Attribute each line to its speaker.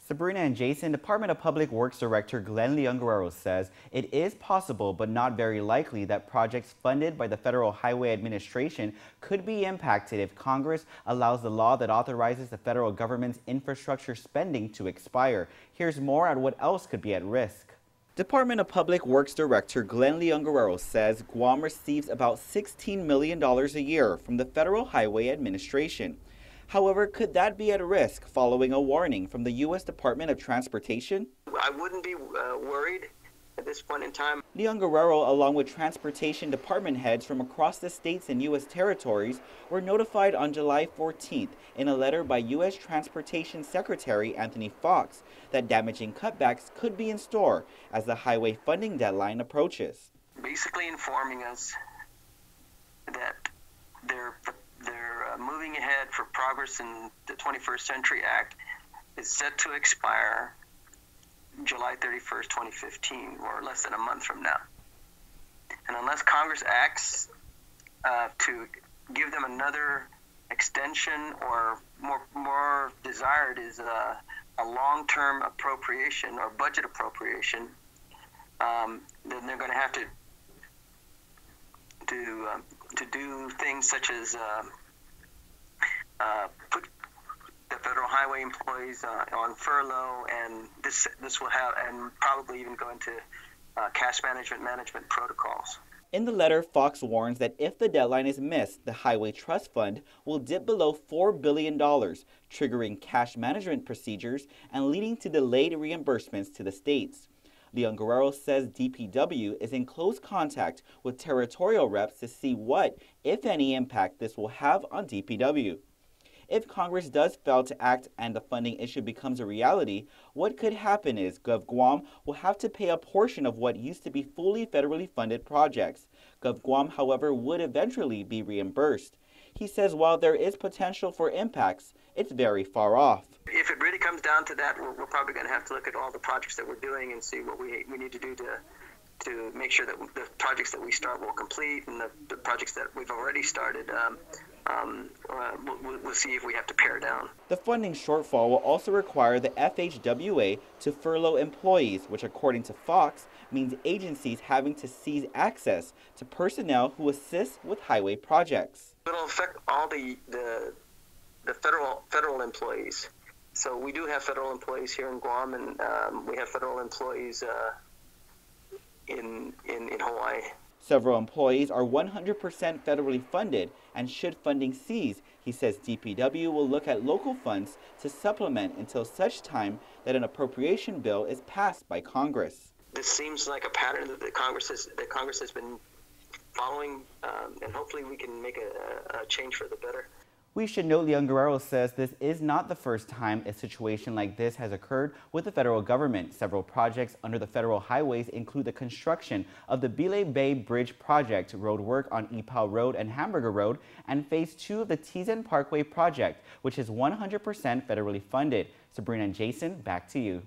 Speaker 1: Sabrina and Jason, Department of Public Works Director Glenn Leon says it is possible but not very likely that projects funded by the Federal Highway Administration could be impacted if Congress allows the law that authorizes the federal government's infrastructure spending to expire. Here's more on what else could be at risk. Department of Public Works Director Glenn Leon says Guam receives about $16 million a year from the Federal Highway Administration. However, could that be at risk following a warning from the U.S. Department of Transportation?
Speaker 2: I wouldn't be worried at this point in time.
Speaker 1: Leon Guerrero, along with transportation department heads from across the states and U.S. territories, were notified on July 14th in a letter by U.S. Transportation Secretary Anthony Fox that damaging cutbacks could be in store as the highway funding deadline approaches.
Speaker 2: Basically informing us that they're moving ahead for progress in the 21st Century Act is set to expire July 31st, 2015, or less than a month from now. And unless Congress acts to give them another extension, or more desired is a long-term appropriation or budget appropriation, then they're going to have to do things such as put the federal highway employees on furlough, and this will have, and probably even go into cash management protocols.
Speaker 1: In the letter, Fox warns that if the deadline is missed, the Highway Trust Fund will dip below $4 billion, triggering cash management procedures and leading to delayed reimbursements to the states. Leon Guerrero says DPW is in close contact with territorial reps to see what, if any, impact this will have on DPW. If Congress does fail to act and the funding issue becomes a reality, what could happen is Gov Guam will have to pay a portion of what used to be fully federally funded projects. Gov Guam, however, would eventually be reimbursed. He says while there is potential for impacts, it's very far off.
Speaker 2: If it really comes down to that, we're probably going to have to look at all the projects that we're doing and see what we need to do to make sure that the projects that we start will complete, and the projects that we've already started, we'll see if we have to pare down.
Speaker 1: The funding shortfall will also require the FHWA to furlough employees, which according to Fox means agencies having to seize access to personnel who assist with highway projects.
Speaker 2: It'll affect all the federal employees. So we do have federal employees here in Guam, and we have federal employees in Hawaii.
Speaker 1: Several employees are 100% federally funded, and should funding cease, he says DPW will look at local funds to supplement until such time that an appropriation bill is passed by Congress.
Speaker 2: This seems like a pattern that Congress has been following, and hopefully we can make a change for the better.
Speaker 1: We should note Leon Guerrero says this is not the first time a situation like this has occurred with the federal government. Several projects under the federal highways include the construction of the Bile Bay Bridge project, road work on Ipao Road and Hamburger Road, and Phase 2 of the Tizen Parkway project, which is 100% federally funded. Sabrina and Jason, back to you.